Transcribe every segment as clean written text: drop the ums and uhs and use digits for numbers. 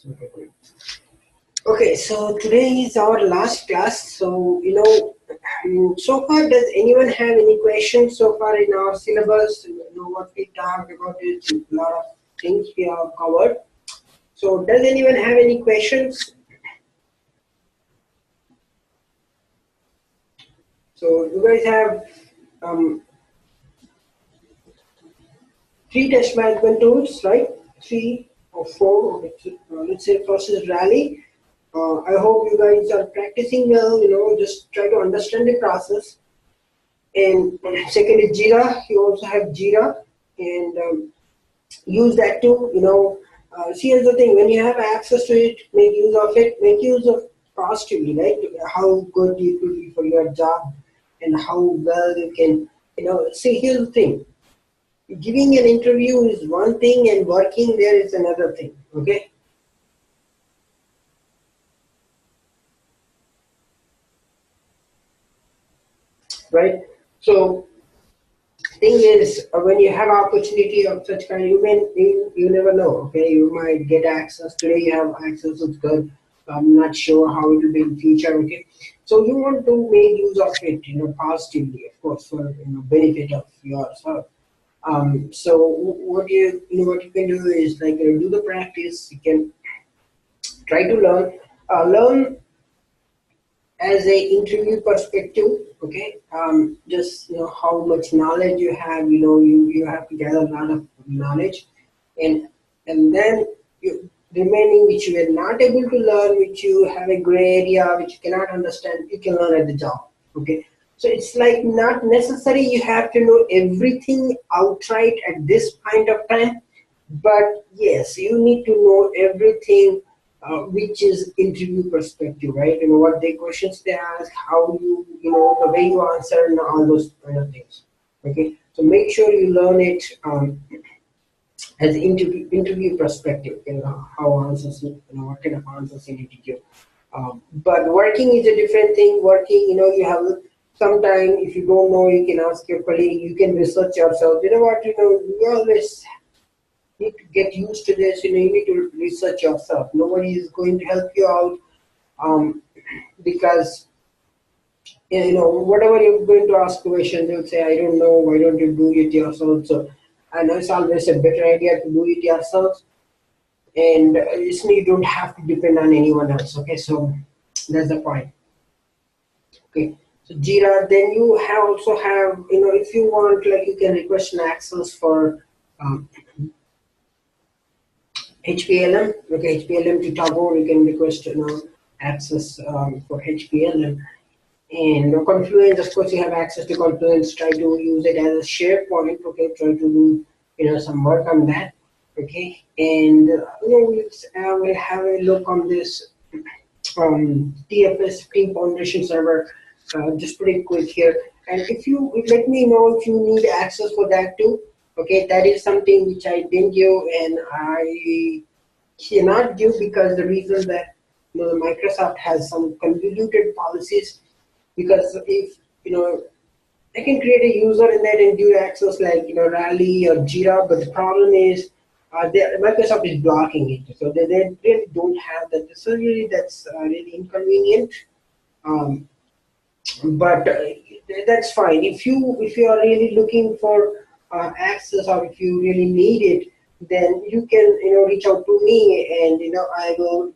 Okay, great. Okay, so today is our last class. So, so far, does anyone have any questions so far in our syllabus? You know what we talked about is a lot of things we have covered. So, does anyone have any questions? So, you guys have um, three test management tools, right? Three or four. Okay, let's say first is Rally. I hope you guys are practicing well. Just try to understand the process. And second is Jira. You also have Jira, and use that too. See, here's the thing: when you have access to it, make use of it. Make use of positively, right? How good it will be for your job, and how well you can. See, here's the thing: giving an interview is one thing, and working there is another thing. Okay, right? So thing is, when you have opportunity of such kind, you never know. Okay, you might get access today. You have access. It's good. I'm not sure how it will be in future. Okay, so you want to make use of it. Positively, of course, for benefit of yourself. So what you can do is like do the practice. You can try to learn as a interview perspective. Okay, just how much knowledge you have. You have to gather a lot of knowledge, and then you remaining which you are not able to learn, which you have a gray area, which you cannot understand, you can learn at the job. Okay, so it's like not necessary you have to know everything outright at this point of time, but yes, you need to know everything, which is interview perspective, right? What the questions they ask, how the way you answer, and all those kind of things. Okay, so make sure you learn it as interview perspective. How answers, what kind of answers you need to give. But working is a different thing. Working, you have sometime if you don't know, you can ask your colleague. You can research yourself. You know what? You always need to get used to this. You need to research yourself. Nobody is going to help you out, because whatever you're going to ask questions, they'll say, I don't know, why don't you do it yourself? So I know it's always a better idea to do it yourself, and you don't have to depend on anyone else. Okay, so that's the point. Okay, so Jira, then you also have, if you want, like you can request an access for um, HPLM. Okay, HPLM to Tagore, you can request access for HPLM. And Confluence, of course, you have access to Confluence. Try to use it as a SharePoint. Okay, try to do some work on that. Okay, and we'll have a look on this TFS Team Foundation server, just pretty quick here. And if you let me know if you need access for that too. Okay, that is something which I didn't give, and I cannot give because the reason that Microsoft has some convoluted policies. Because if I can create a user in that and give access like Rally or Jira, but the problem is Microsoft is blocking it, so they really don't have that. So really, that's really inconvenient. Um, but that's fine. If you are really looking for access, or if you really need it, then you can reach out to me, and I will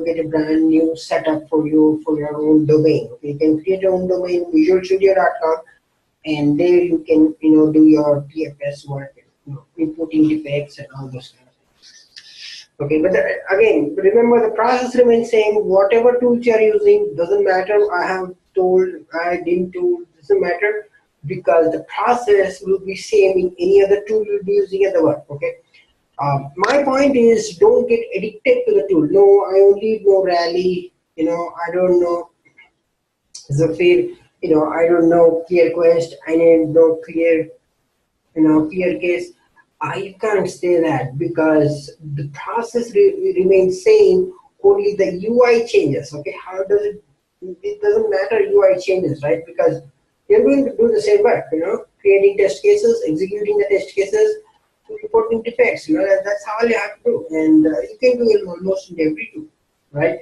get a brand new setup for you for your own domain. Okay? You can create your own domain, visualstudio.com, and there you can do your PFS work, inputting defects and all those kind of things. Okay, but again, remember the process remains same. Whatever tools you are using doesn't matter. I didn't told, doesn't matter, because the process will be same in any other tool you'll be using at the work. Okay. My point is, don't get addicted to the tool. No, I only know Rally. I don't know Zafir. I don't know ClearQuest. I don't know ClearCase. I can't say that because the process remains same. Only the UI changes. Okay, how does it? It doesn't matter UI changes, right? Because you're going to do the same work. Creating test cases, executing the test cases, reporting defects. That's all you have to do, and you can do it almost in every tool, right?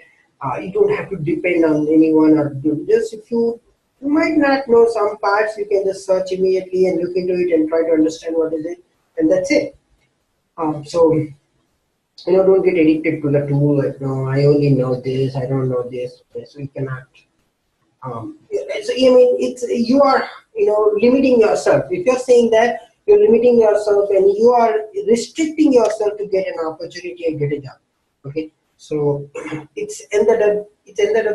You don't have to depend on anyone or do just if you might not know some parts, you can just search immediately and look into it and try to understand what is it, and that's it. So don't get addicted to the tool. Like, no, I only know this. I don't know this. Okay, so you cannot. I mean, it's you are limiting yourself. If you're saying that you're limiting yourself and you are restricting yourself to get an opportunity and get a job. Okay, so it's ended of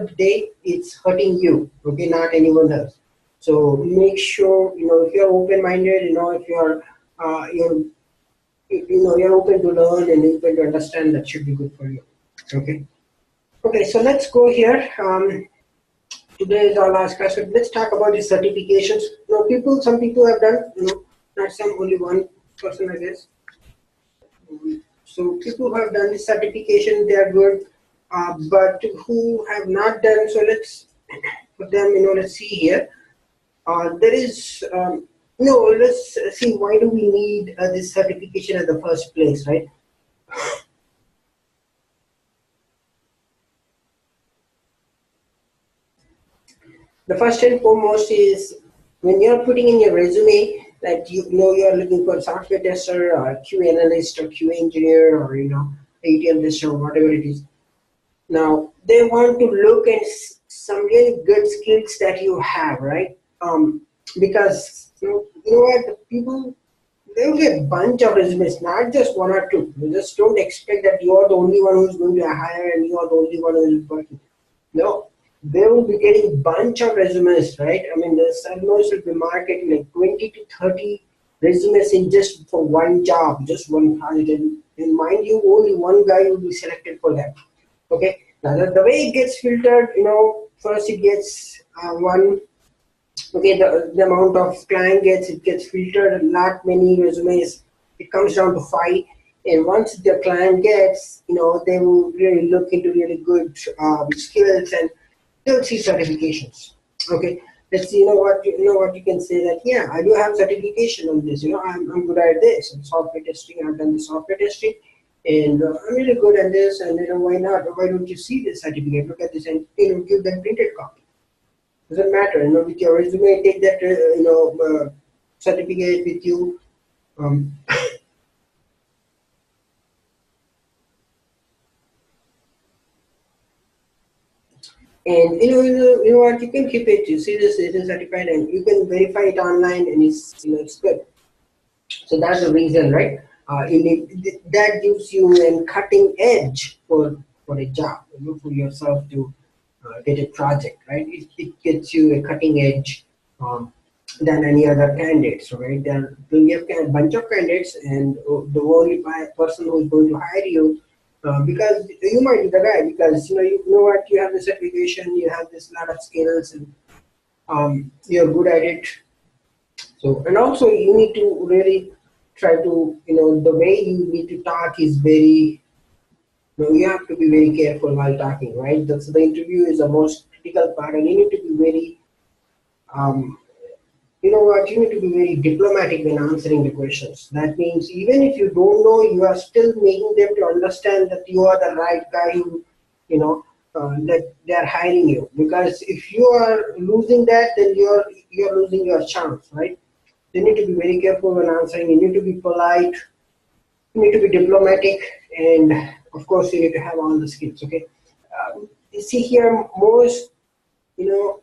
the day, it's hurting you. Okay, not anyone else. So make sure if you're open-minded. If you're open to learn and open to understand, that should be good for you. Okay. Okay. So let's go here. Today is our last class. So let's talk about the certifications. Some people have done, not some, only one person, I guess. So people who have done the certification, they are good. But who have not done, so let's put them, let's see here. There is, let's see, why do we need this certification in the first place, right? The first and foremost is when you're putting in your resume that you're looking for a software tester or a QA analyst or QA engineer or ATM tester or whatever it is. Now they want to look at some really good skills that you have, right? Because what the people, there will be a bunch of resumes, not just one or two. You just don't expect that you are the only one who's going to hire and you are the only one who is working. No, they will be getting bunch of resumes, right? I mean, the Salmos will be marketing like 20 to 30 resumes in just for one job, just one project. And mind you, only one guy will be selected for that. Okay. Now the way it gets filtered, first it gets one. Okay, the amount of client gets filtered. Not many resumes. It comes down to 5. And once the client gets, they will really look into really good skills and they'll see certifications. Okay, let's see. What you can say that yeah, I do have certification on this. I'm good at this. And software testing. I've done the software testing, and I'm really good at this. And why not? Why don't you see this certificate? Look at this and give them printed copy. Doesn't matter. With your resume, take that certificate with you. Um, And what, you can keep it. You see this, it is certified, and you can verify it online, and it's good. So that's the reason, right? That gives you a cutting edge for a job, for yourself to get a project, right? It gets you a cutting edge than any other candidates, right? There will be a bunch of candidates, and the only person who is going to hire you because you might be the guy because you know what, you have the certification, you have this lot of skills, and you're good at it. So, and also you need to really try to, the way you need to talk is very, you have to be very careful while talking, right? So the interview is the most critical part, and you need to be very, you need to be very diplomatic when answering the questions. That means even if you don't know, you are still making them to understand that you are the right guy who, that they are hiring you. Because if you are losing that, then you're losing your chance, right? You need to be very careful when answering. You need to be polite. You need to be diplomatic, and of course, you need to have all the skills. Okay. You see here, most you know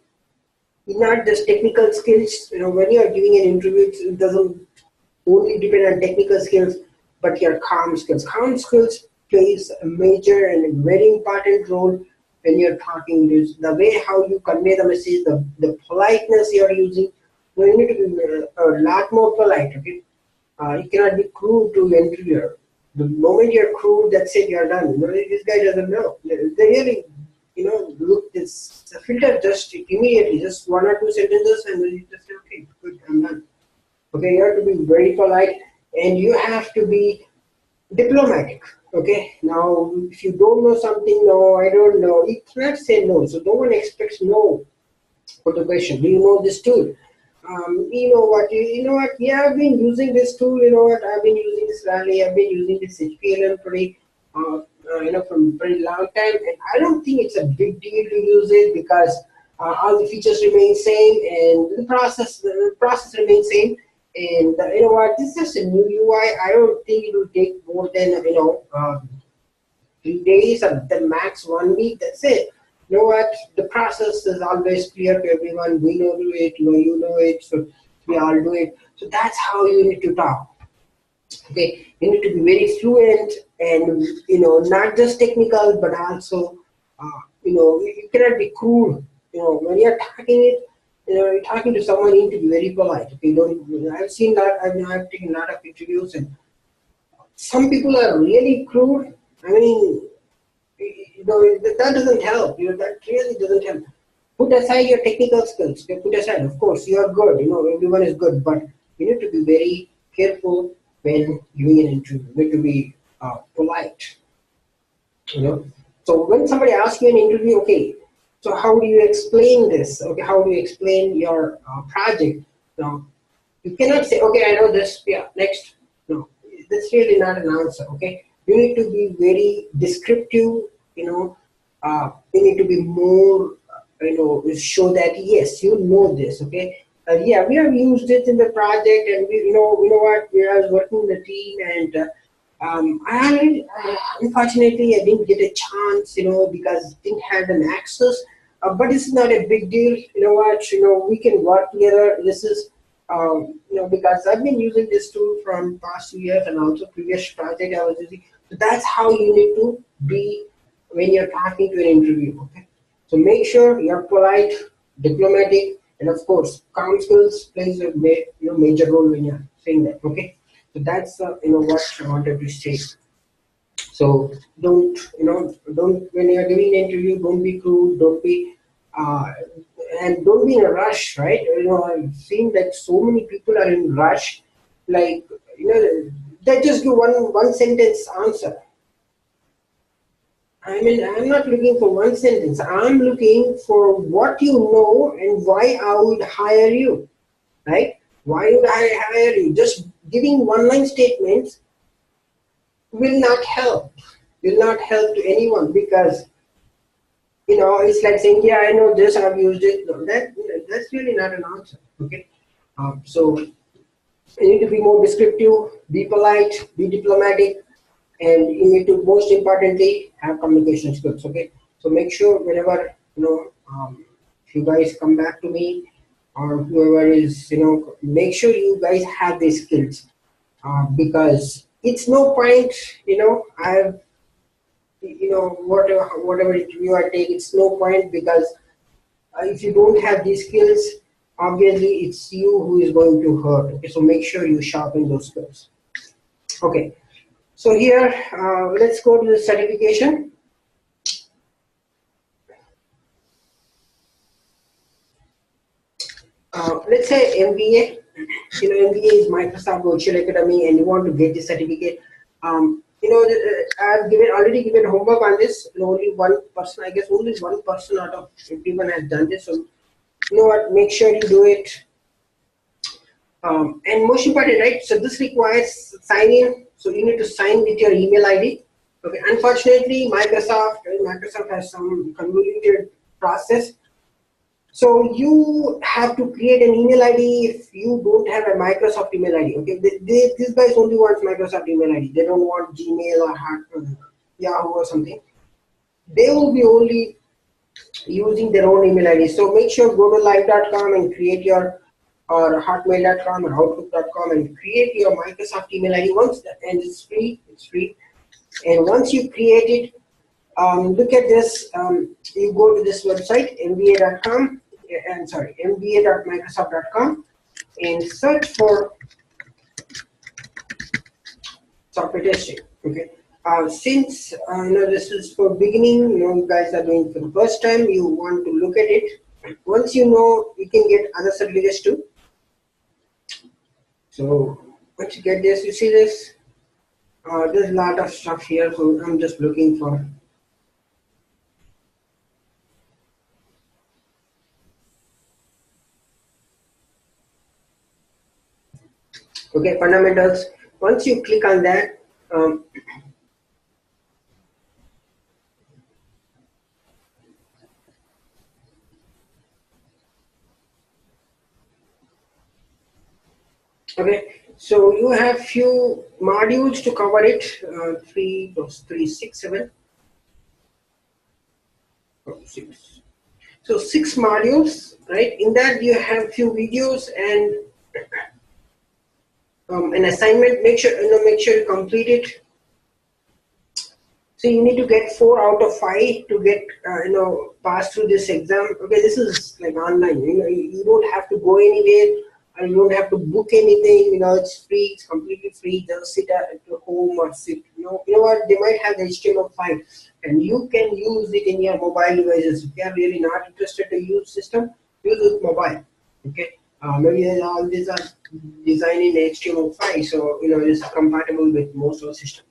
not just technical skills. When you are giving an interview, it doesn't only depend on technical skills, but your calm skills. Calm skills plays a major and a very important role when you're talking. This the way how you convey the message, the politeness you're using. You need to be a lot more polite. Okay, you cannot be crude to your interviewer. The moment you're crude, that's it. You're done. This guy doesn't know. They really look this filter just immediately, just one or two sentences, and then you just say, okay, good, I'm done. Okay, you have to be very polite, and you have to be diplomatic. Okay, now if you don't know something, no, I don't know. You cannot say no. So no one expects no for the question. Do you know this tool? You know what? You know what? Yeah, I've been using this tool. You know what? I've been using this Rally. I've been using this HPLM pretty, from pretty long time, and I don't think it's a big deal to use it because all the features remain same and the process remains same. And you know what? This is just a new UI. I don't think it will take more than 3 days or the max 1 week. That's it. You know what? The process is always clear to everyone. We know do it. You know it. So we all do it. So that's how you need to talk. Okay, you need to be very fluent and not just technical, but also you cannot be crude. When you're talking you're talking to someone. You need to be very polite. Okay, don't. I've seen that. I've taken a lot of interviews, and some people are really crude. I mean, that doesn't help. That really doesn't help. Put aside your technical skills. Okay, put aside. Of course, you are good. Everyone is good, but you need to be very careful when doing an interview. You need to be polite. You know. So when somebody asks you an interview, okay, so how do you explain this? Okay, how do you explain your project? Now, you cannot say, okay, I know this. Yeah, next. No, that's really not an answer. Okay, you need to be very descriptive. You need to be more. Show that yes, you know this. Okay. Yeah, we have used it in the project, and we know what we are working in the team, and unfortunately, I didn't get a chance, because didn't have an access. But it's not a big deal. You know what? We can work together. This is, because I've been using this tool from past 2 years and also previous project I was using. So that's how you need to be when you're talking to an interview. Okay. So make sure you're polite, diplomatic, and of course, calm skills plays a major role when you're saying that. Okay. So that's what I wanted to say. So don't when you're giving an interview, don't be crude, don't be uh, and don't be in a rush, right? I've seen that so many people are in rush, like they just give one sentence answer. I mean, I'm not looking for one sentence. I'm looking for what you know and why I would hire you, right? Why would I hire you? Just giving one-line statements will not help. Will not help to anyone because it's like saying, yeah, I know this, I've used it. No, that's really not an answer. Okay, so you need to be more descriptive, be polite, be diplomatic, and you need to most importantly have communication skills. Okay, so make sure whenever if you guys come back to me or whoever is make sure you guys have these skills because it's no point I've whatever interview I take, it's no point because if you don't have these skills, obviously it's you who is going to hurt. Okay, so make sure you sharpen those skills. Okay, so here let's go to the certification. Let's say MBA. MBA is Microsoft Virtual Academy, and you want to get the certificate. I've already given homework on this. And only one person, I guess, only one person out of everyone has done this. So, you know what? Make sure you do it. And most important, right? So this requires sign in. So you need to sign with your email ID. Okay. Unfortunately, Microsoft has some convoluted process. So you have to create an email ID if you don't have a Microsoft email ID. Okay, these guys only want Microsoft email ID. They don't want Gmail or Yahoo or something. They will be only using their own email ID. So make sure go to live.com and create your or hotmail.com or outlook.com and create your Microsoft email ID and it's free. It's free. And once you create it, look at this. You go to this website mba.com. And sorry, mba.microsoft.com and search for software testing. Okay. Since this is for beginning, you guys are doing for the first time, you want to look at it. Once you know, you can get other certificates too. So once you get this, you see this. There's a lot of stuff here, so I'm just looking for. Okay, fundamentals. Once you click on that, um, okay, so you have few modules to cover it. Three plus three, six, seven, oh, six. So six modules, right? In that you have few videos and an assignment. Make sure you complete it. So you need to get 4 out of 5 to get pass through this exam. Okay, this is like online. You don't have to go anywhere, and you don't have to book anything. It's free. It's completely free. Just sit at your home or sit. You know what? They might have the HTML5, and you can use it in your mobile devices. If you are really not interested to use system, use it mobile. Okay. Maybe all these are designed in HTML5, so it's compatible with most of the systems.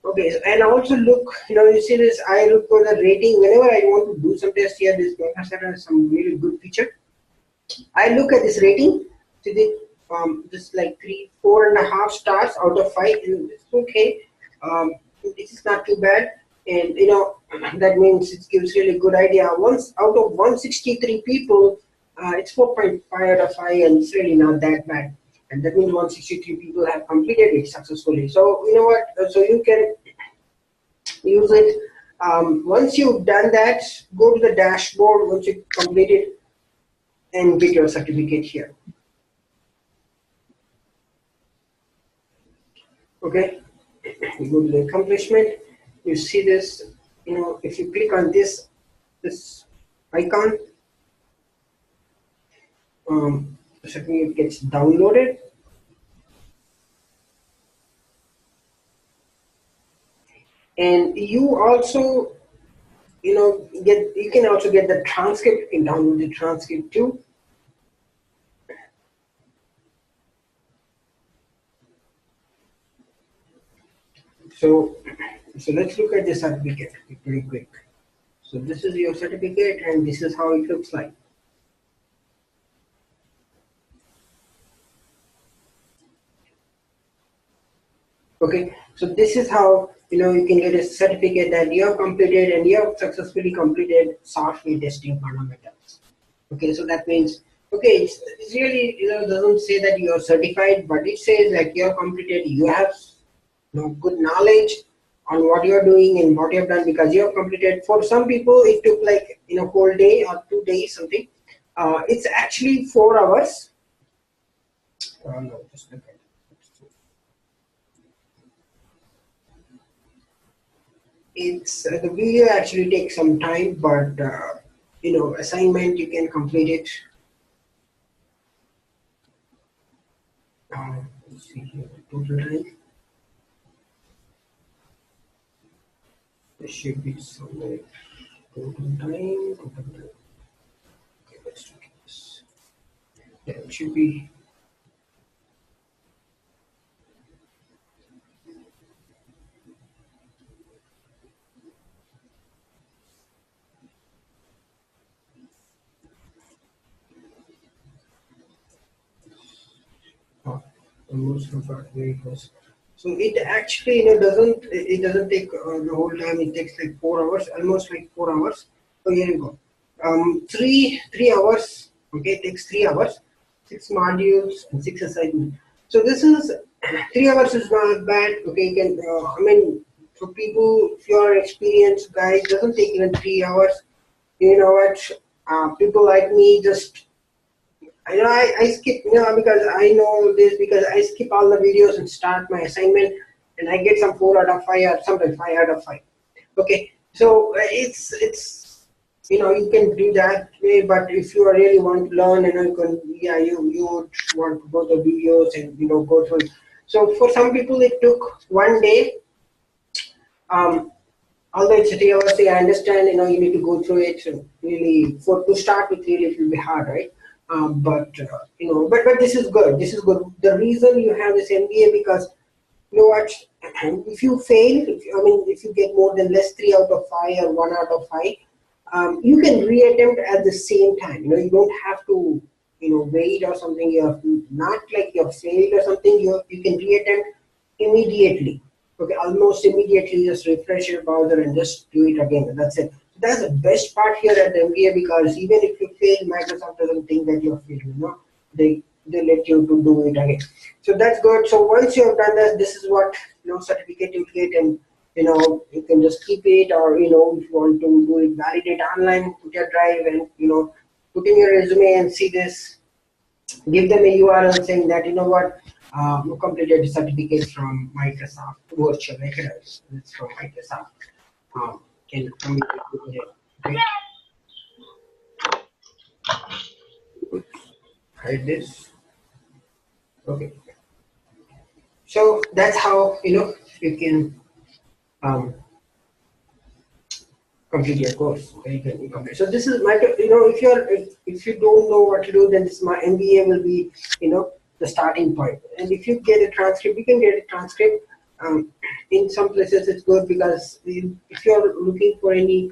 Okay, and also look, you see this, I look for the rating. Whenever I want to do some test here, this professor has some really good feature. I look at this rating, see this like 3, 4.5 stars out of 5, and it's okay. This is not too bad, and that means it gives really good idea. Once out of 163 people, it's 4.5 out of 5, and it's really not that bad. And that means 163 people have completed it successfully. So you know what? So you can use it. Once you've done that, go to the dashboard once you complete it and get your certificate here. Okay, you go to the accomplishment. You see this. If you click on this icon, the certificate gets downloaded. And you also, you can also get the transcript. You can download the transcript too. So let's look at the certificate pretty quick. So this is your certificate, and this is how it looks like. Okay, so this is how you can get a certificate that you have completed and you have successfully completed software testing fundamentals. Okay, so that means it's really doesn't say that you are certified, but it says like you have completed, you have good knowledge on what you are doing and what you have done because you have completed. For some people, it took like whole day or 2 days something. It's actually 4 hours. No, just look at it. It's the video actually takes some time, but assignment you can complete it. Let's see here, total time. There should be somewhere total time. Okay, let's look at this. Yeah, it should be. Almost very close. So it actually doesn't take the whole time. It takes like 4 hours, almost like 4 hours. So here you go. 3 hours. Okay, it takes 3 hours, 6 modules and 6 assignments. So this is 3 hours is not bad. Okay, you can. I mean, for people, if you are experienced guys, doesn't take even 3 hours. You know what? People like me just I skip, because I know this because I skip all the videos and start my assignment and I get some 4 out of 5 or sometimes 5 out of 5. Okay, so it's you can do that way, but if you really want to learn, you can you would want to go to videos and go through it. So for some people it took 1 day. Although it's 3 hours, I understand, you need to go through it. So really, to start with, really, it will be hard, right? But this is good. This is good. The reason you have this MBA because, what, if you fail, if you get more than less 3 out of 5 or 1 out of 5, you can reattempt at the same time. You don't have to wait or something. You have not like you have failed or something. You can reattempt immediately. Okay, almost immediately. Just refresh your browser and just do it again. That's it. That's the best part here at the MBA, because even if you fail, Microsoft doesn't think that you have failed. They let you to do it again. So that's good. So once you have done that, this is what certificate you get, and you can just keep it, or if you want to do it, validate online, put your drive, and put in your resume and see this. Give them a URL saying that you completed the certificate from Microsoft Virtual Academy. It's from Microsoft. Can communicate with it. Okay. Hide this. Okay. So that's how you can um, complete your course. Okay, you can complete. So this is my, if you don't know what to do, then this my MBA will be the starting point. And if you get a transcript, you can get a transcript. In some places it's good, because if you're looking for any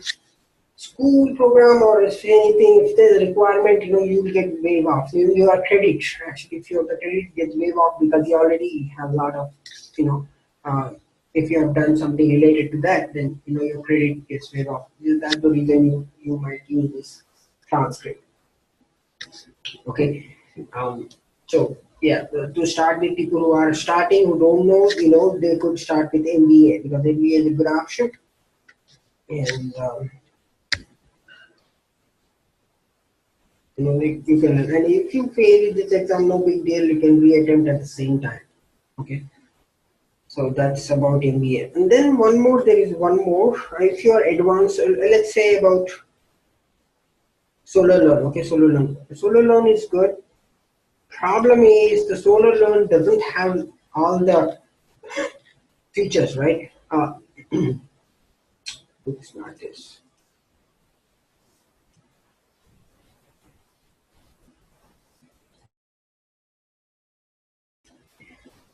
school program, or if anything, if there's a requirement, you will get waive off. So your credit, actually, if your the credit gets waive off, because you already have a lot of, you know, uh, if you have done something related to that, then your credit gets waived off. That's the reason you might use this transcript. Okay. Um, so yeah, to start with people who are starting, who don't know, they could start with MBA, because MBA is a good option. And you can, and if you fail this exam, no big deal. You can reattempt at the same time. Okay, so that's about MBA. And then there is one more. If you are advanced, let's say about solo learn. Okay, solo learn is good. Problem is the solo learn doesn't have all the features, right? It's not this.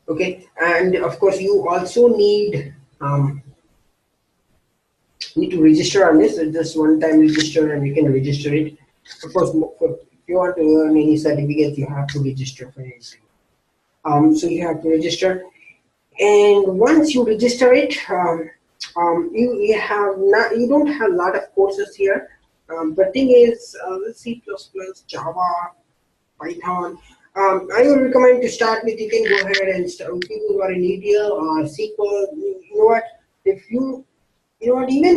Okay, and of course you also need to register on this. Just one time register, and you can register it. Of course, if you want to earn any certificates, you have to register for anything. So you have to register, and once you register it, you don't have a lot of courses here. But thing is, C++, Java, Python. I would recommend to start with. You can go ahead and start with people who are in ETL or SQL. You know what? If even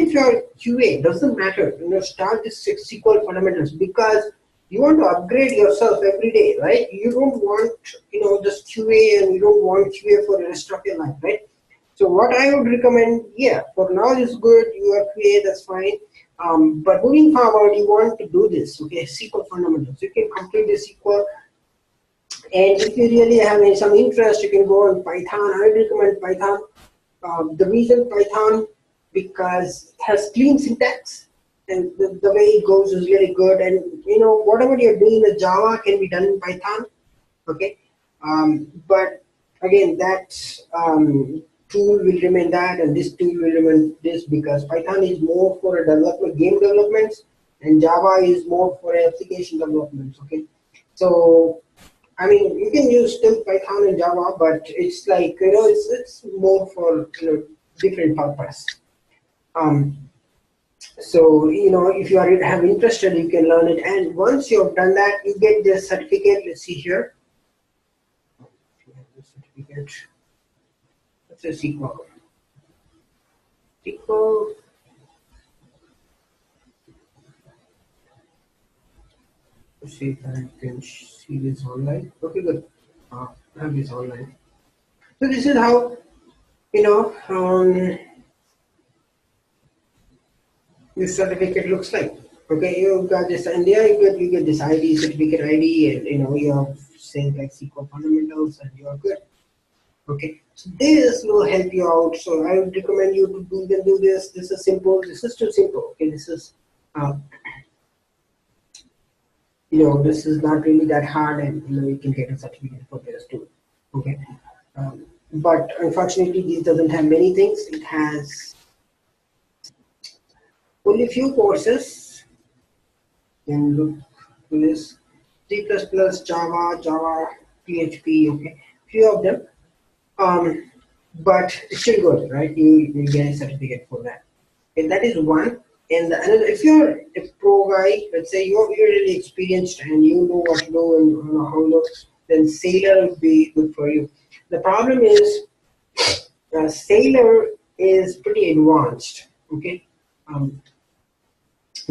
if you're QA, doesn't matter. Start this SQL fundamentals, because you want to upgrade yourself every day, right? You don't want, just QA, and you don't want QA for the rest of your life, right? So what I would recommend, yeah, for now is good. You are QA, that's fine. But moving forward, you want to do this, okay? SQL fundamentals. You can complete the SQL, and if you really have some interest, you can go on Python. I recommend Python. The reason Python, because it has clean syntax, and the way it goes is really good. And whatever you're doing in Java can be done in Python. Okay, but again, that tool will remain that, and this tool will remain this, because Python is more for a game developments, and Java is more for application developments. Okay, so I mean, you can use still Python and Java, but it's like it's more for different purpose. Um, so if you have interested, you can learn it, and once you have done that, you get this certificate. Let's see here. Certificate. Let's say SQL. SQL. Let's see if I can see this online. Okay, good. I have this online. So this is how this certificate looks like. Okay, you got this, and there you get this ID, certificate ID, and you're saying like SQL fundamentals, and you're good. Okay, so this will help you out. So I would recommend you to do this. This is simple. This is too simple. Okay, this is this is not really that hard, and you can get a certificate for this too. Okay, but unfortunately, this doesn't have many things. It has only few courses. And look to this. C++, Java, PHP, okay, few of them. Um, but it's still good, right? You get a certificate for that. And that is one. And another, if you're a pro guy, let's say you're really experienced and you know what to do and you know how to do, then Sailor would be good for you. The problem is Sailor is pretty advanced, okay? Um,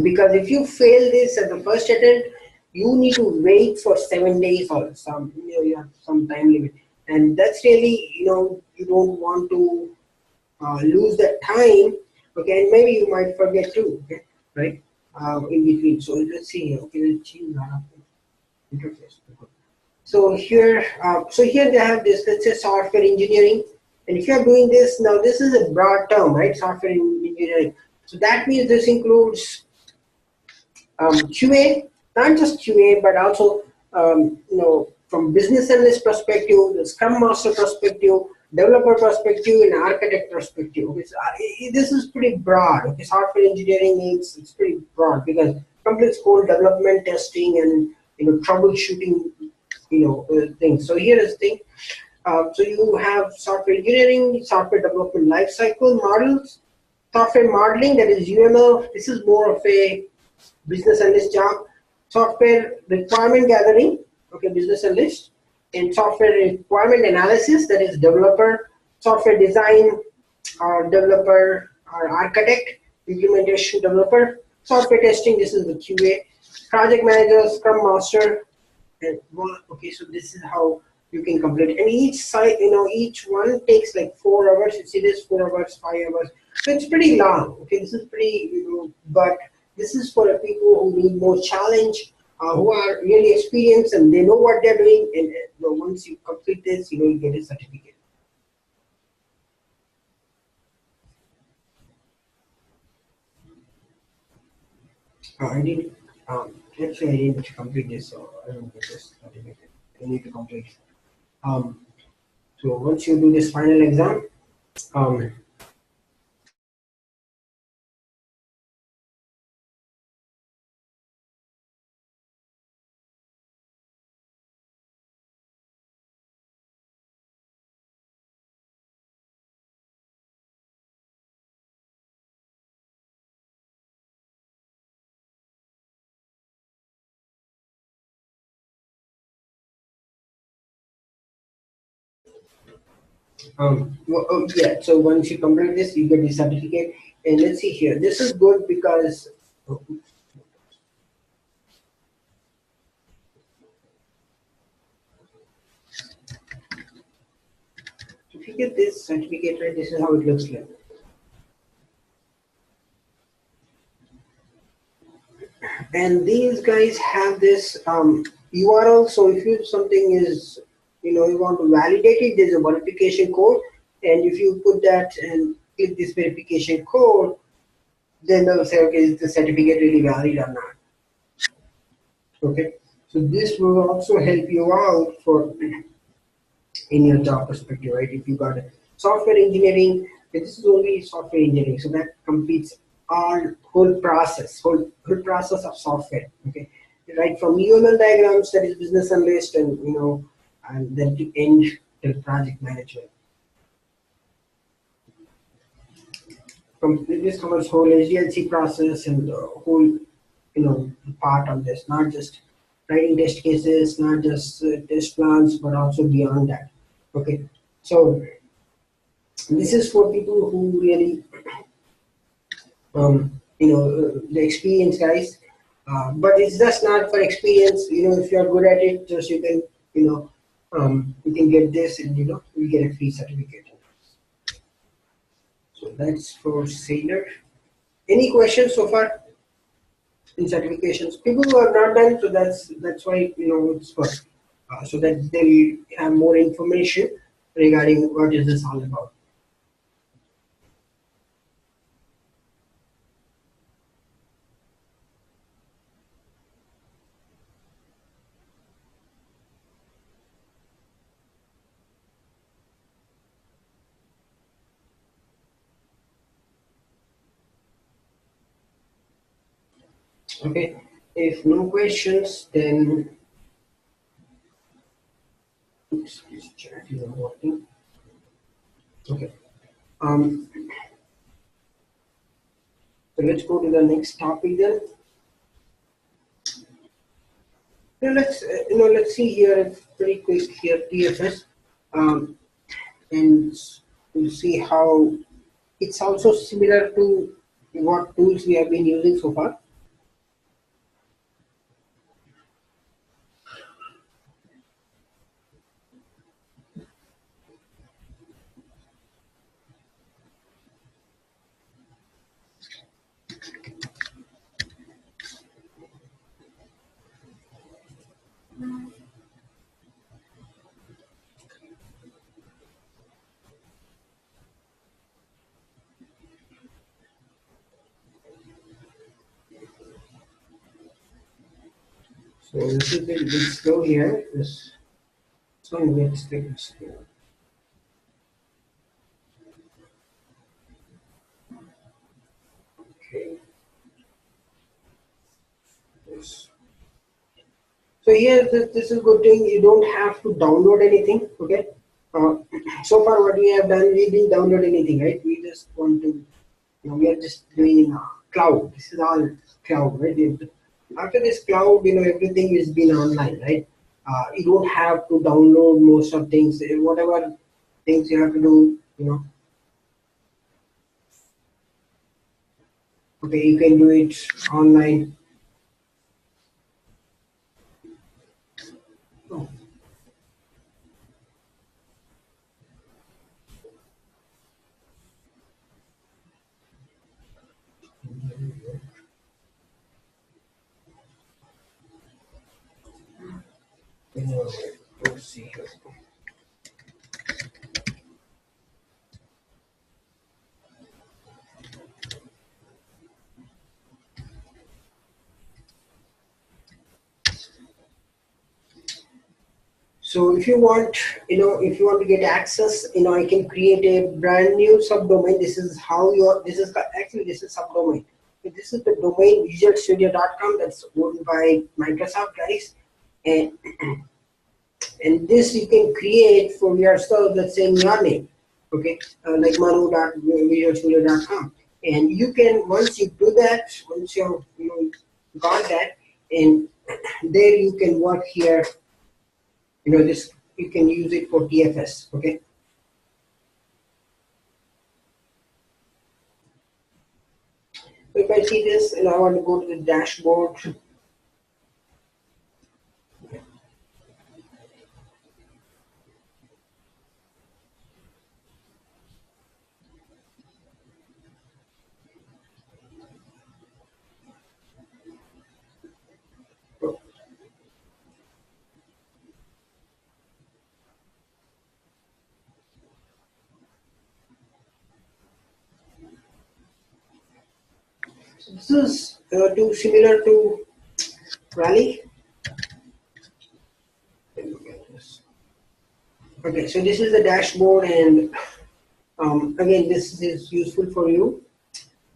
because if you fail this at the first attempt, you need to wait for 7 days or some, you have some time limit, and that's really, you don't want to lose that time, okay, and maybe you might forget too, okay, right, in between. So let's see here, okay, let's change that interface. So here they have this, let's say software engineering, and if you are doing this now, this is a broad term, right? Software engineering. So that means this includes QA, not just QA, but also from business analyst perspective, the Scrum Master perspective, developer perspective, and architect perspective. Okay, so, this is pretty broad. Okay, software engineering means it's pretty broad because complex code development, testing, and troubleshooting, things. So here is the thing. So you have software engineering, software development lifecycle models, software modeling, that is UML. This is more of a business analyst job, software requirement gathering, okay, business analyst, and software requirement analysis, that is developer, software design, or developer, or architect, implementation developer, software testing, this is the QA, project manager, scrum master, and okay, so this is how you can complete. And each site, each one takes like 4 hours. You see this 4 hours, 5 hours. So it's pretty long. Okay, this is pretty, but this is for the people who need more challenge, who are really experienced and they know what they're doing. And once you complete this, you get a certificate. I did. Actually, I didn't complete this, so I don't get this certificate. I need to complete. Um, so once you do this final exam, um, yeah, so once you complete this, you get the certificate. And let's see here. This is good because if you get this certificate, right, this is how it looks like. And these guys have this URL. So if you something is, you want to validate it, there's a verification code. And if you put that and click this verification code, then they'll say, okay, is the certificate really valid or not? Okay. So this will also help you out for in your job perspective, right? If you got a software engineering, this is only software engineering, so that completes all whole process of software. Okay, right from UML diagrams, that is business analyst, and and then to end till project management. This covers whole SDLC process and the whole part of this, not just writing test cases, not just test plans, but also beyond that. Okay, so this is for people who really, the experienced guys. But it's just not for experience. If you're good at it, just you can get this, and you get a free certificate. So that's for Sailor. Any questions so far in certifications? People who have not done, so that's why it's for, so that they have more information regarding what is this all about. Okay, if no questions, then Oops, this chat is not working. Okay. Um, so let's go to the next topic then. Let's see here. It's pretty quick here. TFS, um, and we'll see how it's also similar to what tools we have been using so far. So this is a bit slow here. This one gets a bit slow. Okay. Yes. So here, this is good thing. You don't have to download anything. Okay. Uh, so far, what we have done, we didn't download anything, right? We just want to, we are just doing cloud. This is all cloud, right? After this cloud, everything is been online, right? You don't have to download most of things. Whatever things you have to do, okay, you can do it online. Oh, let's see here. So if you want to get access, I can create a brand new subdomain. This is subdomain. This is the domain visualstudio.com that's owned by Microsoft, guys. And and this you can create for yourself, let's say in your name, okay, like manu.visualstudio.com. And you can, once you do that, once you got that, and there you can work here. This you can use it for TFS. Okay. So if I see this and I want to go to the dashboard, this is similar to Rally. Okay, so this is the dashboard, and again, this is useful for you.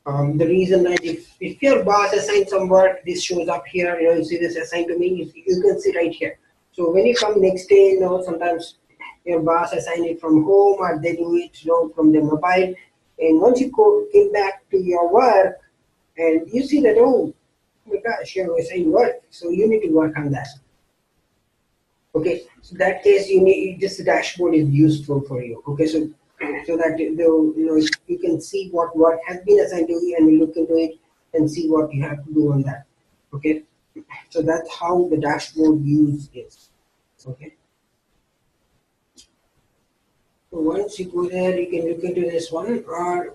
The reason that if your boss assigns some work, this shows up here. You see this assigned to me. You can see right here. So when you come next day, sometimes your boss assign it from home, or they do it, from the mobile. And once you came back to your work, and you see that, oh my gosh, you're assigned work, so you need to work on that. Okay, so that case you need this dashboard is useful for you. Okay, so that you can see what work has been assigned to you, and you look into it and see what you have to do on that. Okay, so that's how the dashboard use is. Okay, so once you go there, you can look into this one, or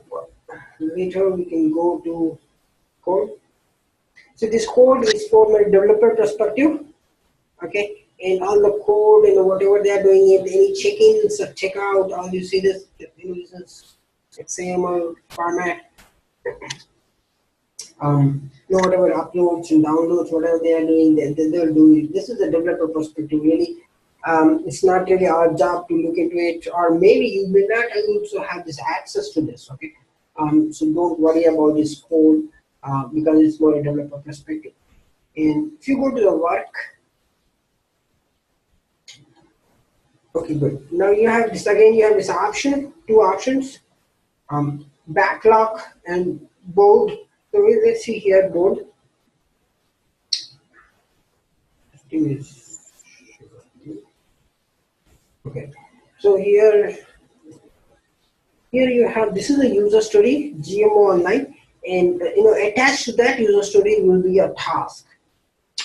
later we can go to code. So this code is from a developer perspective. Okay, and all the code and whatever they are doing, it any check-ins or check-out, all you see this, this is XML format. Whatever uploads and downloads, whatever they are doing, they'll do it. This is the developer perspective, really. It's not really our job to look into it, or maybe you may not also have this access to this. Okay, so don't worry about this code because it's more a developer perspective. And if you go to the work, Okay, good. Now you have this again. You have this option, two options, backlog and bold. So let's see here, bold. Okay. So here you have, this is a user story, GMO online, and attached to that user story will be a task.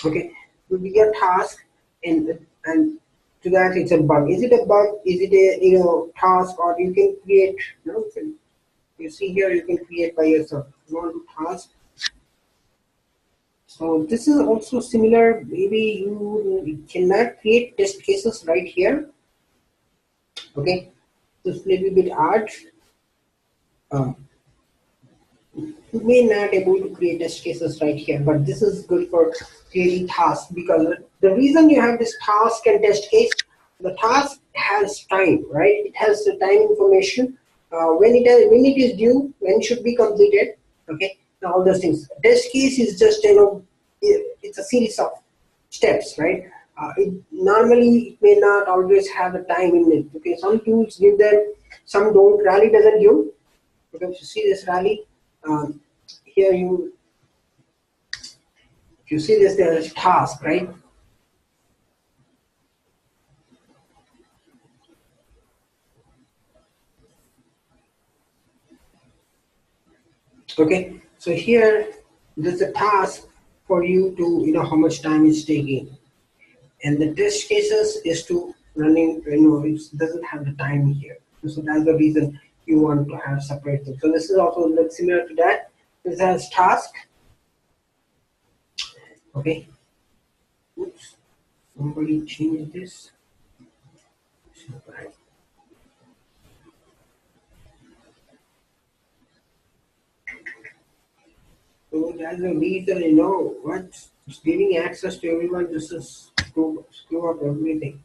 Okay, will be a task, and to that it's a bug. Is it a bug? Is it a task, or you can create? You see here you can create by yourself. You want to task. So this is also similar. Maybe you cannot create test cases right here. Okay, this is a little bit odd. Um, you may not able to create test cases right here, but this is good for creating tasks, because the reason you have this task and test case, the task has time, right? It has the time information, when it is due, when it should be completed, okay, and all those things. Test case is just it's a series of steps, right? Normally it may not always have a time in it. Okay, some tools give them, some don't. Rally doesn't give. Because you see this rally, um, here you see this, there is task, right? Okay, so here there's a task for you to how much time it's taking, and the test cases is to running, it doesn't have the time here. So that's the reason you want to have separate things. So this is also similar to that. This has task. Okay, oops, somebody changed this. So that's the reason, what's giving access to everyone, this is screw up everything.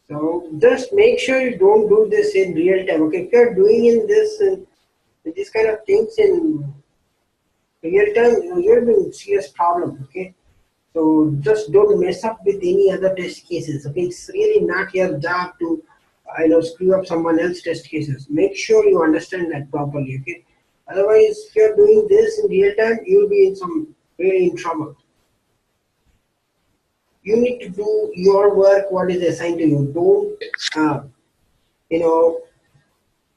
So just make sure you don't do this in real time. Okay, if you're doing in this and these kind of things in real time, you're in serious problem. Okay, so just don't mess up with any other test cases. Okay, it's really not your job to screw up someone else's test cases. Make sure you understand that properly. Okay, otherwise if you're doing this in real time, you'll be in some really in trouble. You need to do your work, what is assigned to you. Don't you know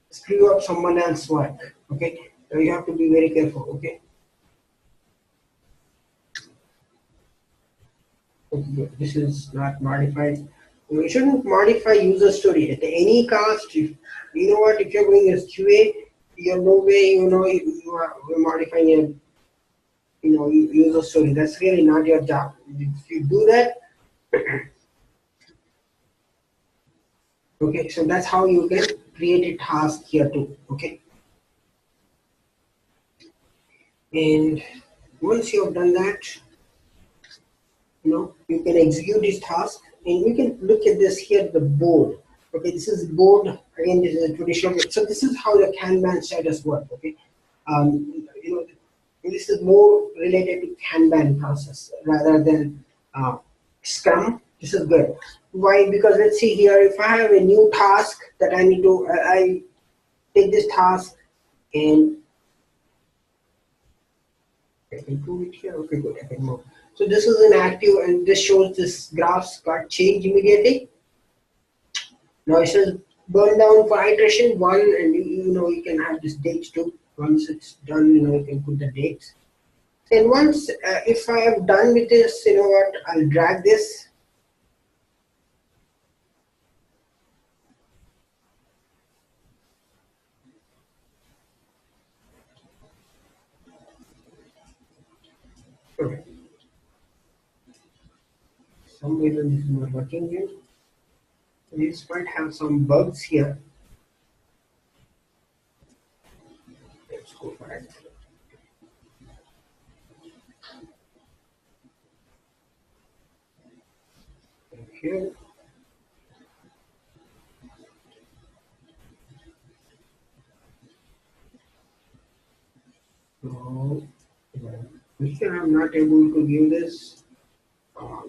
screw up someone else's work. Okay, so you have to be very careful. Okay, okay, this is not modified. You shouldn't modify user story at any cost. If you know what, if you're going as QA, you're no way you are modifying a user story. That's really not your job. If you do that, okay, so that's how you can create a task here too. Okay, and once you have done that, you can execute this task, and we can look at this here, the board. Okay, this is board. Again, this is a traditional. So this is how the Kanban status work. Okay, this is more related to Kanban process rather than Scrum. This is good. Why? Because let's see here, if I have a new task that I need to, I take this task and I can do it here. Okay, good. I can move. So this is an active, and this shows this graphs got changed immediately. Now it says burn down for iteration one, and you can have this dates too. Once it's done, you can put the dates. And once if I have done with this, you know what? I'll drag this. Okay. Some reason this is not working here. This might have some bugs here. Let's go for it. Here. So here I'm not able to give this.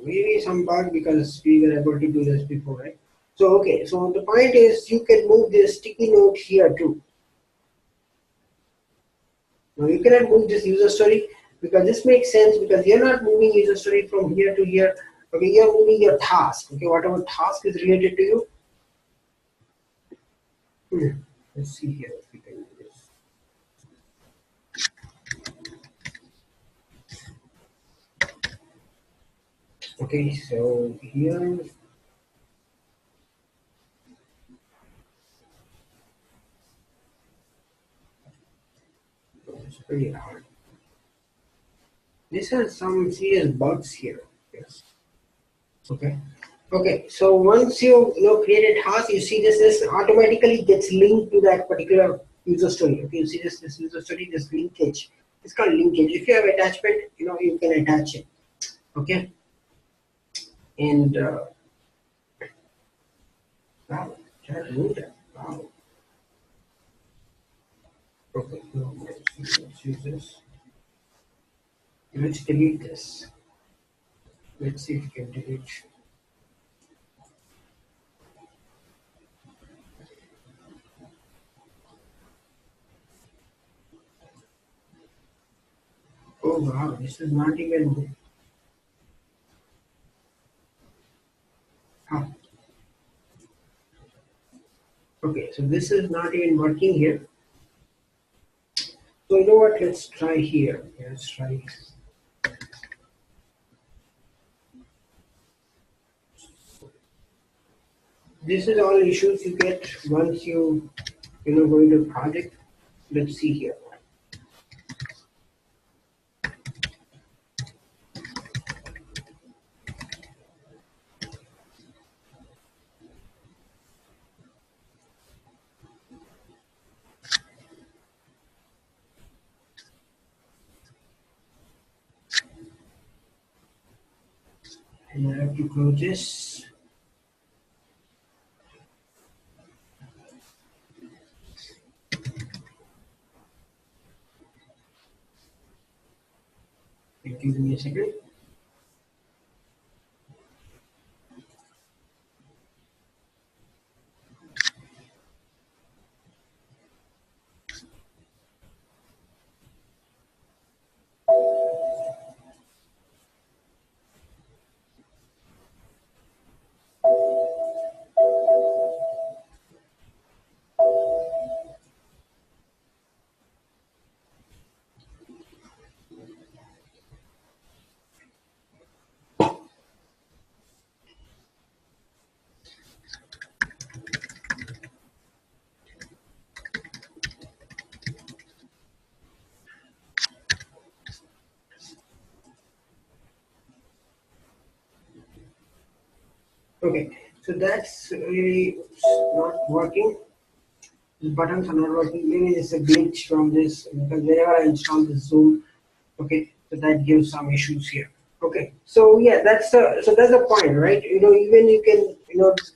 Maybe some bug because we were able to do this before, right? So okay, so the point is you can move this sticky note here too. Now you cannot move this user story because this makes sense because you're not moving user story from here to here. Okay, you're moving your task. Okay, whatever task is related to you. Let's see here if we can do this. Okay, so here it's pretty hard. This has some serious bugs here. Yes. Okay. Okay. So once you create a task, you see this automatically gets linked to that particular user story. Okay. You see this user story, this linkage. It's called linkage. If you have attachment, you can attach it. Okay. And wow, try to move that. Wow. Okay. No, let's use this. Let's delete this. Let's see if we can delete. Oh wow, this is not even. Huh. Okay, so this is not even working here. So you know what? Let's try here. Let's try. This is all issues you get once you go into a project. Let's see here. And I have to close this. Give me a second. Okay, so that's really not working. The buttons are not working. Maybe it's a glitch from this because whenever I install the Zoom, okay, so that gives some issues here. Okay, so yeah, that's the point, right? Even you can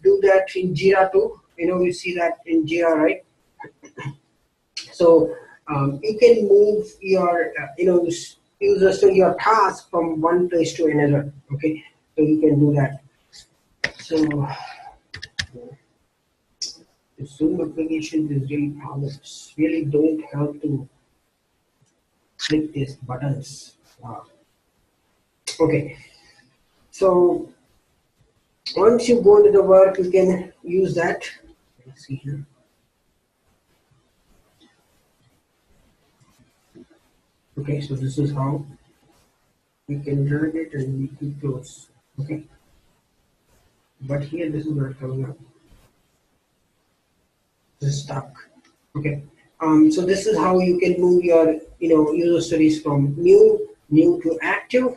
do that in Jira too. We see that in Jira, right? So you can move your users to your task from one place to another. Okay, so you can do that. So the Zoom application is really problems. Really don't help to click these buttons. Wow. Okay, so once you go into the work, you can use that. Let's see here. Okay, so this is how we can drag it and we can close. Okay, but here this is not coming up. This is stuck. Okay, so this is how you can move your user stories from new to active.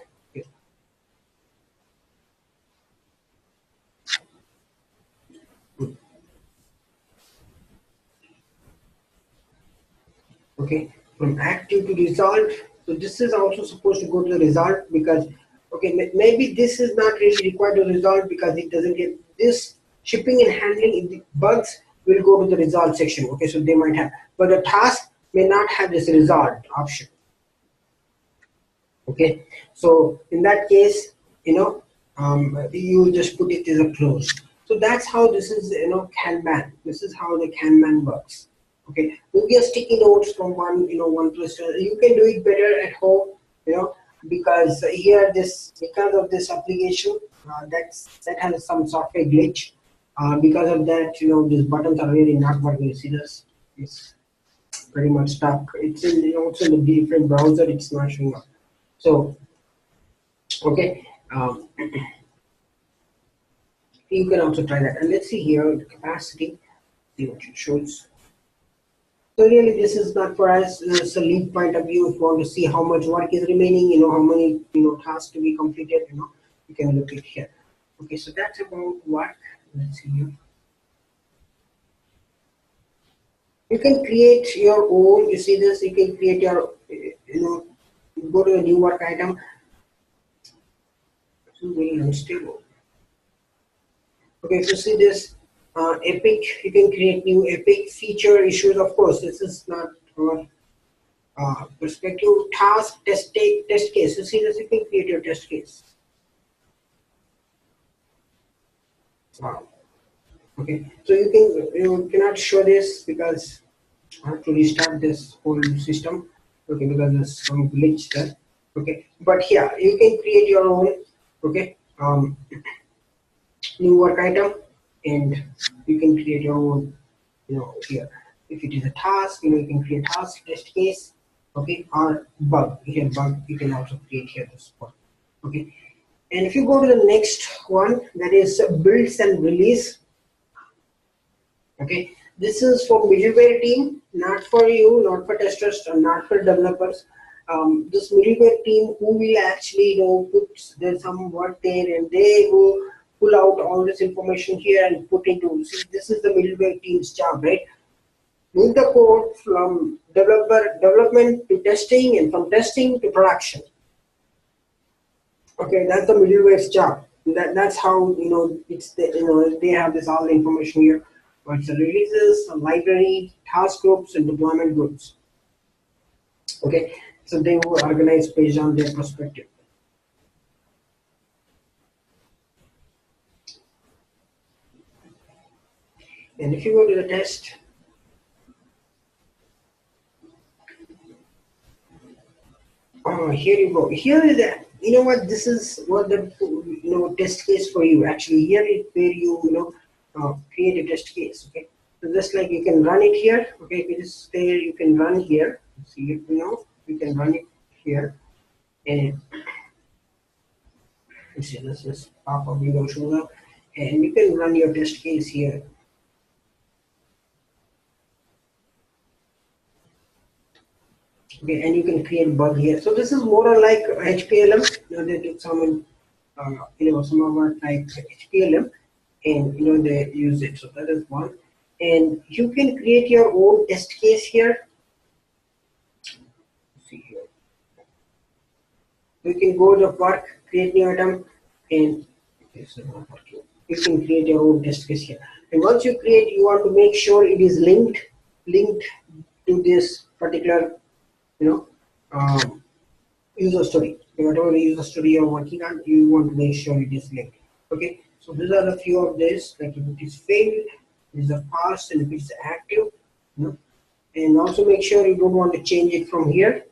Okay, from active to resolved. So this is also supposed to go to the result because okay, maybe this is not really required to resolve because it doesn't get this shipping and handling in the bugs will go to the resolve section. Okay, so they might have, but the task may not have this resolved option. Okay, so in that case, you just put it as a closed. So that's how this is, Kanban. This is how the Kanban works. Okay, you get sticky notes from one place. You can do it better at home, you know, because here because of this application, that has some software glitch. Because of that, these buttons are really not working. You see this? It's pretty much stuck. It's also in the different browser. It's not showing up. So okay, you can also try that. And let's see here the capacity. See what it shows. So really, this is not for us. It's a lead point of view. If you want to see how much work is remaining, how many tasks to be completed, you can look it here. Okay, so that's about work. Let's see here. You can create your own. You see this? You can create your, go to a new work item. This is very unstable. Okay, so see this epic. You can create new epic feature issues. Of course, this is not our perspective. Task test case. You see this? You can create your test case. Wow. Okay, so you cannot show this because I have to restart this whole system. Okay, because there's some glitch there. Okay, but here you can create your own. Okay, new work item, and you can create your own. Here, if it is a task, you can create task test case. Okay, or bug. Here bug you can also create here this one. Okay, and if you go to the next one, that is builds and release. Okay, this is for middleware team, not for you, not for testers, or not for developers. This middleware team who will actually put there's some work there, and they will pull out all this information here and put into. See, this is the middleware team's job, right? Move the code from development to testing, and from testing to production. Okay, that's the middleware's job. That's how it's they have this all the information here. What's the releases, a library, task groups, and deployment groups. Okay, so they will organize based on their perspective. And if you go to the test, here you go. Here is that. You know what? This is what the test case for you. Actually, here is where you create a test case. Okay, so just like you can run it here. Okay, if it is there, you can run here. See, you can run it here, and you see this is pop up window shows up, and you can run your test case here. Okay, and you can create bug here. So this is more like HPLM. They took some, some of our like HPLM, and they use it. So that is one. And you can create your own test case here. See here. You can go to work, create new item, and this is not working. You can create your own test case here. And once you create, you want to make sure it is linked to this particular, you know, um, user story. Whatever user story you're working on, you want to make sure it is linked. Okay, so these are a few of this. Like if it is failed, it is a fast, and if it's active, and also make sure you don't want to change it from here.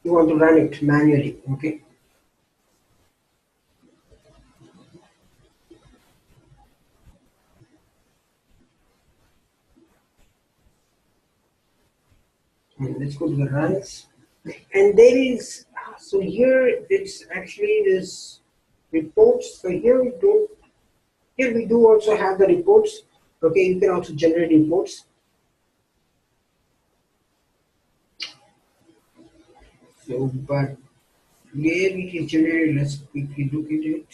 You want to run it manually. Okay. Let's go to the runs. And there is, so here it's actually this reports. So here we do also have the reports. Okay, you can also generate reports. So, but where it is generated, let's quickly look at it.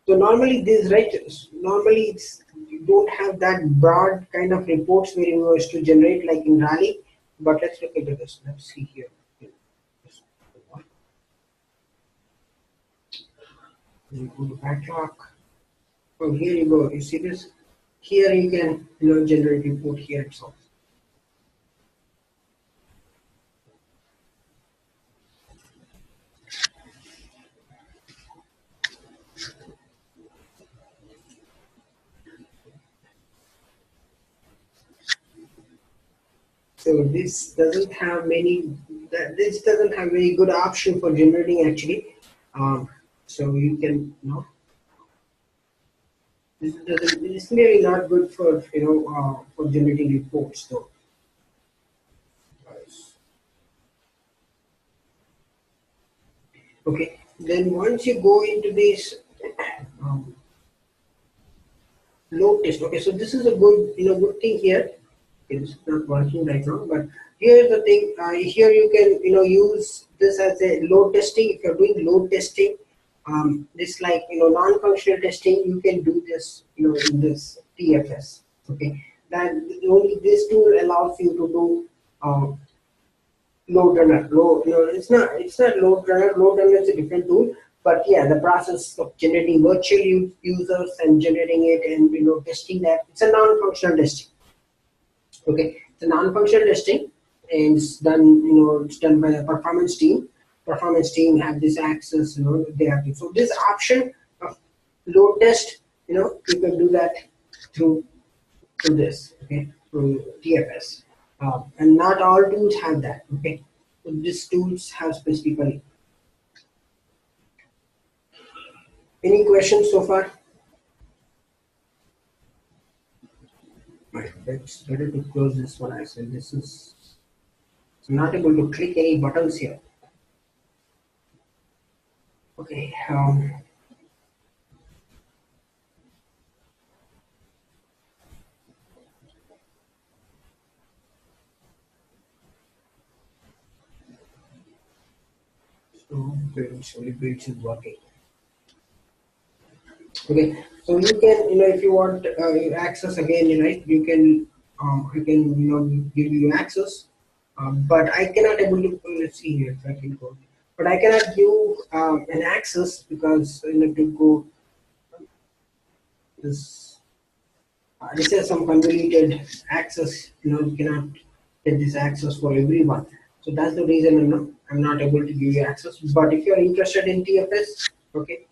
So normally this, right, normally it's, you don't have that broad kind of reports where you was to generate like in Rally, but let's look into this. Let's see here. You go to backlog. Oh, here you go. You see this? Here you can generate report here itself. So this doesn't have many. This doesn't have very good option for generating actually. Um, so you can this doesn't. It's really not good for for generating reports though. Okay. Then once you go into this um, load test. Okay, so this is a good thing here. Okay, this is not working right now, but here's the thing. Here you can use this as a load testing. If you're doing load testing, this like non-functional testing, you can do this in this TFS. Okay, that only this tool allows you to do load runner. It's not load runner. Load runner is a different tool. But yeah, the process of generating virtual users and generating it and testing that, it's a non-functional testing. Okay, it's a non-functional testing, and it's done. It's done by the performance team. Performance team have this access. They have to. So this option of load test, you can do that through this. Okay, through TFS, and not all tools have that. Okay, so these tools have specifically. Any questions so far? Right, it's better to close this one. I said this is I'm not able to click any buttons here. Okay, so builds is working. Okay, so you can if you want access again, you can I can give you access, but I cannot able to let's see here if I can go, but I cannot give an access because I need to go this. This has some convoluted access. You cannot get this access for everyone. So that's the reason I'm not able to give you access. But if you're interested in TFS, okay,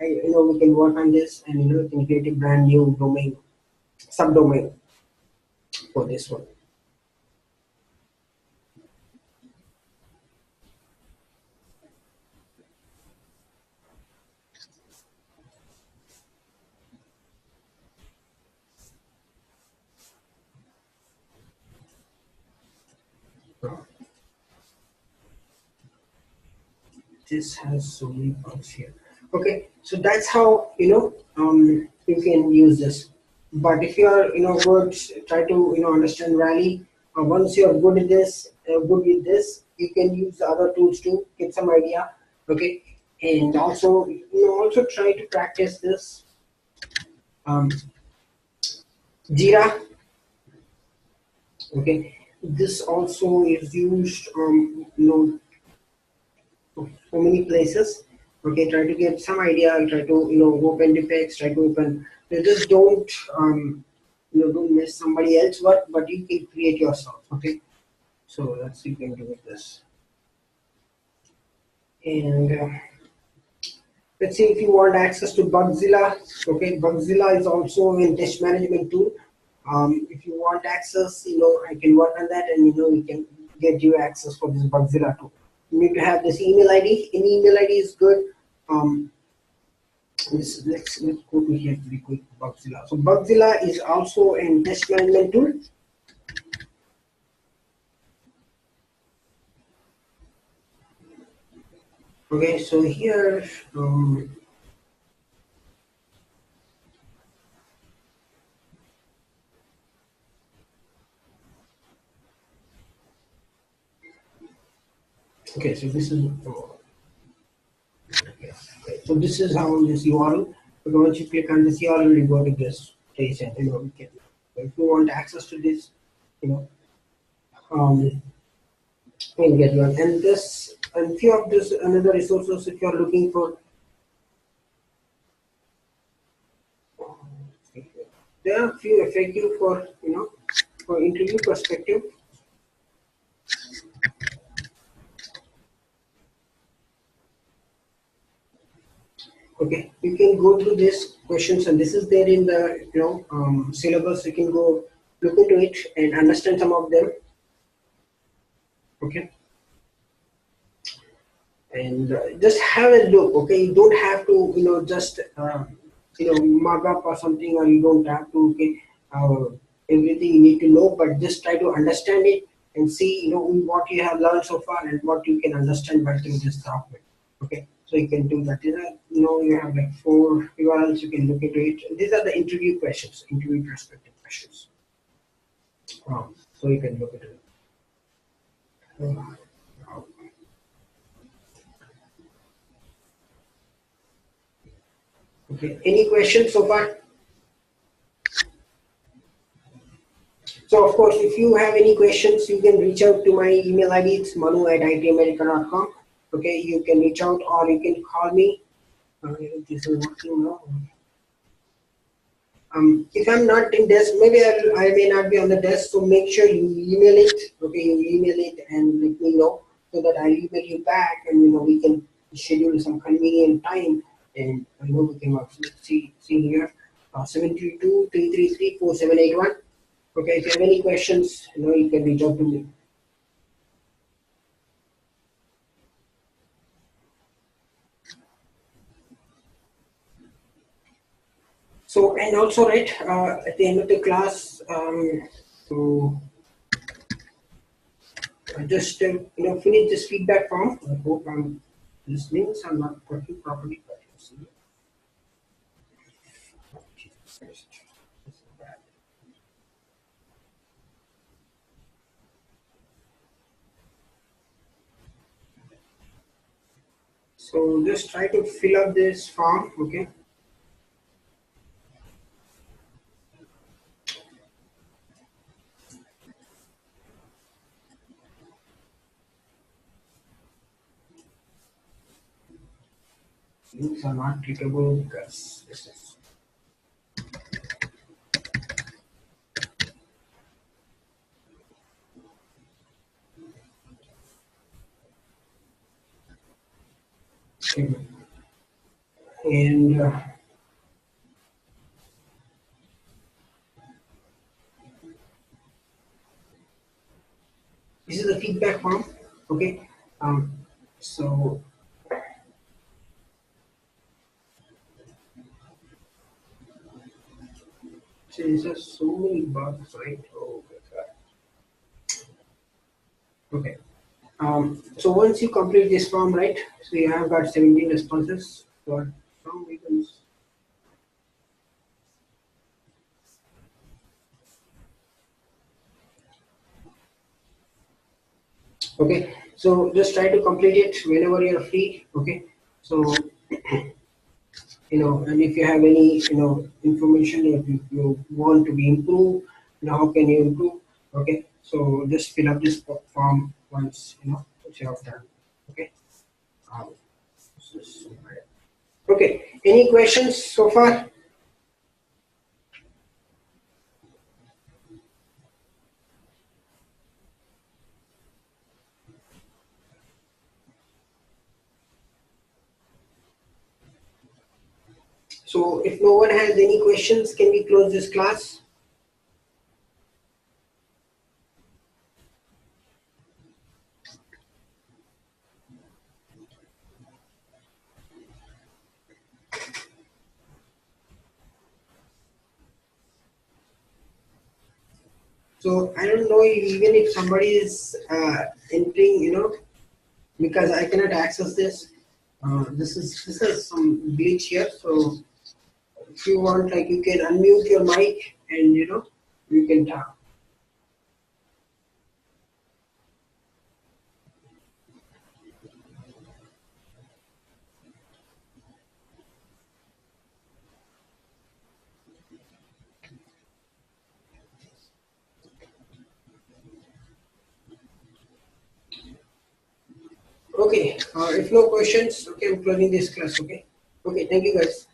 we can work on this and we can create a brand new domain, subdomain for this one. This has so many bugs here. Okay, so that's how you can use this. But if you are good, try to understand Rally. Once you are good with this, you can use the other tools to get some idea. Okay, and also also try to practice this Jira. Okay, this also is used so many places. Okay, try to get some idea. Try to open defects. Try to open. You just don't don't miss somebody else's work, but you can create yourself. Okay, so that's you can do with this. And let's see if you want access to Bugzilla. Okay, Bugzilla is also a test management tool. If you want access, I can work on that, and we can get you access for this Bugzilla tool. You need to have this email ID. Any email ID is good. Um, let's go to here very quick. Bugzilla. So Bugzilla is also a test management tool. Okay, so here. Okay, so this is okay, so this is how this URL. So once you click on this URL, you go to this place, and we can. If you want access to this, you know, um, you can get one. And this and few of this another resources if you are looking for. There are few FAQ for for interview perspective. Okay, you can go through these questions, and this is there in the syllabus. You can go look into it and understand some of them. Okay, and just have a look. Okay, you don't have to just mug up or something, or you don't have to uh, everything you need to know, but just try to understand it and see what you have learned so far and what you can understand by through this document. Okay, so you can do that. These are, you have like 4 URLs, you can look into it. These are the interview questions, interview perspective questions. So you can look into it. Uh, okay, any questions so far? So of course, if you have any questions, you can reach out to my email ID. It's manu@itamerica.com. Okay, you can reach out or you can call me. This is working now. If I'm not in desk, maybe I may not be on the desk. So make sure you email it. Okay, you email it and let me know so that I'll email you back, and we can schedule some convenient time, and we can work. Let's see here. 732-333-4781. Okay, if you have any questions, you can reach out to me. So, and also, right, at the end of the class, so just finish this feedback form. I hope I'm listening. So I'm not working properly. But so just try to fill up this form. Okay. Links are not clickable because this is. And this is the feedback form. Okay. So there's just so many bugs, right? Oh my God. Okay. So once you complete this form, right? So you have got 17 responses for some reasons. Okay. So just try to complete it whenever you're free. Okay. So and if you have any information, if you want to be improved, how can you improve? Okay. So just fill up this form once you have done. Okay. Um, okay. Any questions so far? So if no one has any questions, can we close this class? So I don't know even if somebody is entering, because I cannot access this. This is some glitch here. So if you want, like, you can unmute your mic and you can talk. Okay. If no questions, okay, I'm closing this class. Okay. Okay. Thank you, guys.